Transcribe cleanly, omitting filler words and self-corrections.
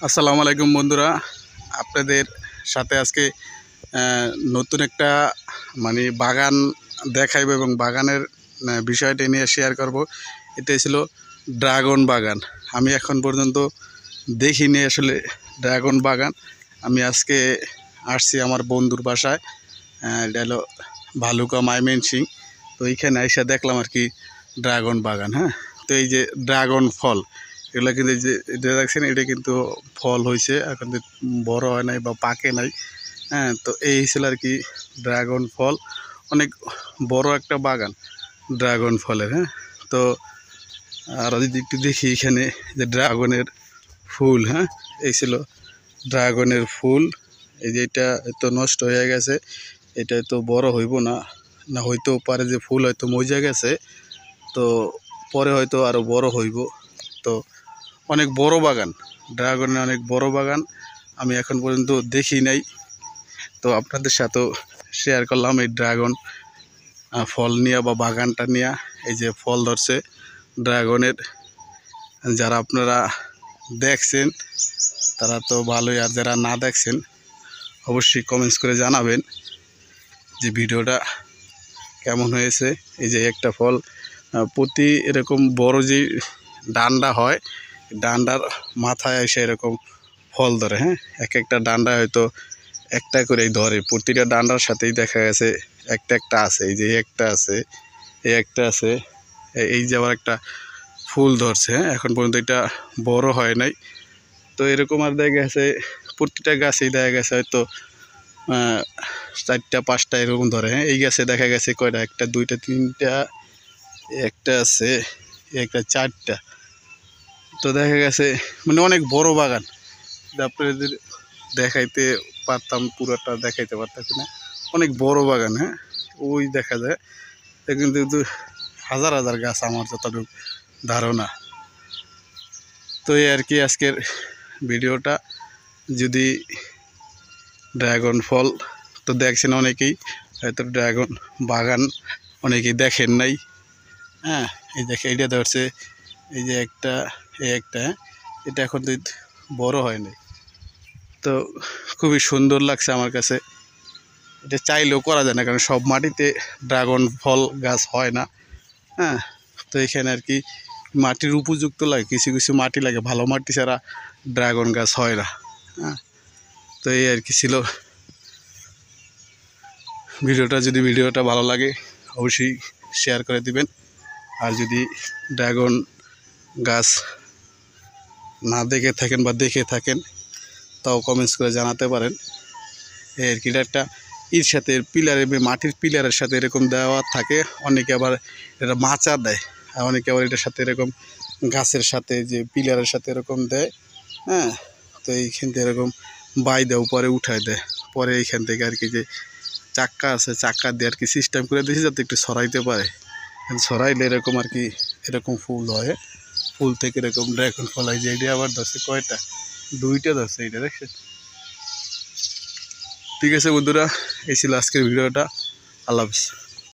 আসসালামু আলাইকুম বন্ধুরা, আপনাদের সাথে আজকে নতুন একটা বাগান দেখাইব এবং বাগানের বিষয়টা নিয়ে শেয়ার করব। এটাই ছিল ড্রাগন বাগান। আমি এখন পর্যন্ত দেখিনি আসলে ড্রাগন বাগান। আমি আজকে আসছি আমার বন্ধুর বাসায়, এটা হলো ভালুকা ময়মনসিংহ। তো এইখানে এসে দেখলাম আর কি ড্রাগন বাগান। হ্যাঁ, তো এই যে ড্রাগন ফল, এগুলো কিন্তু এই যে এটা দেখছেন, এটা কিন্তু ফল হয়েছে, এখন বড় হয় নাই বা পাকে নাই। হ্যাঁ, তো এই ছিল আর কি ড্রাগন ফল। অনেক বড় একটা বাগান ড্রাগন ফলের। হ্যাঁ, তো আর যদি একটু দেখি এখানে যে ড্রাগনের ফুল, হ্যাঁ এই ছিল ড্রাগনের ফুল। এই যে এটা তো নষ্ট হয়ে গেছে, এটা তো বড় হইব না, না হইতেও পারে যে ফুল হয়তো মজে গেছে, তো পরে হয়তো আরও বড় হইব। তো অনেক বড় বাগান, ড্রাগনের অনেক বড় বাগান। আমি এখন পর্যন্ত দেখি নাই, তো আপনাদের সাথেও শেয়ার করলাম এই ড্রাগন ফল নিয়ে বা বাগানটা নিয়ে। এই যে ফল ধরছে ড্রাগনের, যারা আপনারা দেখছেন তারা তো ভালোই, আর যারা না দেখছেন অবশ্যই কমেন্টস করে জানাবেন যে ভিডিওটা কেমন হয়েছে। এই যে একটা ফল প্রতি এরকম বড় যে ডান্ডা হয়, ডান্ডার মাথায় এসে এরকম ফল ধরে। হ্যাঁ, এক একটা ডান্ডা হয়তো একটা করেই ধরে, প্রতিটা ডান্ডার সাথেই দেখা গেছে একটা একটা আছে। এই যে একটা আছে, এই একটা আছে, এই যে আবার একটা ফুল ধরছে। হ্যাঁ, এখন পর্যন্ত এটা বড় হয় নাই। তো এরকম আর দেখা গেছে প্রতিটা গাছেই দেখা গেছে হয়তো 4টা 5টা এরকম ধরে। হ্যাঁ, এই গাছে দেখা গেছে কয়টা, একটা 2টা 3টা, একটা আছে, একটা 4টা। তো দেখা গেছে অনেক বড় বাগান। আপনাদের দেখাইতে পারতাম, পুরোটা দেখাইতে পারতাম না, অনেক বড় বাগান। হ্যাঁ, ওই দেখা যায় কিন্তু হাজার হাজার গাছ আমার যতটুকু ধারণা। তো এই আর কি আজকের ভিডিওটা। যদি ড্রাগন ফল তো দেখছেন অনেকেই, হয়তো ড্রাগন বাগান অনেকেই দেখেন নাই। হ্যাঁ, এই দেখে এইটা ধরছে, এই যে একটা, এই একটা, এটা এখন তো বড় হয় নাই। তো খুবই সুন্দর লাগছে আমার কাছে। এটা চাইলেও করা যায় না, কারণ সব মাটিতে ড্রাগন ফল গাছ হয় না। হ্যাঁ, তো এখানে আর কি মাটির উপযুক্ত লাগে, কিছু কিছু মাটি লাগে, ভালো মাটি ছাড়া ড্রাগন গাছ হয় না। হ্যাঁ, তো এই আর কি ছিল ভিডিওটা। যদি ভিডিওটা ভালো লাগে অবশ্যই শেয়ার করে দিবেন। আর যদি ড্রাগন গাছ না দেখে থাকেন বা দেখে থাকেন তাও কমেন্টস করে জানাতে পারেন। এর কি একটা এর সাথে পিলারের, মাটির পিলারের সাথে এরকম দেওয়া থাকে, অনেকে আবার এটা মাচা দেয়, আর অনেকে আবার এটার সাথে এরকম গাছের সাথে যে পিলারের সাথে এরকম দেয়। হ্যাঁ, তো এইখান থেকে এরকম বাই দেয়, উপরে উঠায় দেয়, পরে এইখান থেকে আর কি যে চাক্কা আছে, চাক্কা দিয়ে আর কি সিস্টেম করে দিয়েছে যাতে একটু সরাইতে পারে। সরাইলে এরকম আর কি এরকম ফুল হয়, ফুল থেকে এরকম ড্রাগন ফল হয়। যে এটা আবার ধরছে কয়টা, 2টা ধরছে, এইটা দেখছেন। ঠিক আছে বন্ধুরা, এই ছিল আজকের ভিডিওটা। আল্লাহ হাফেজ।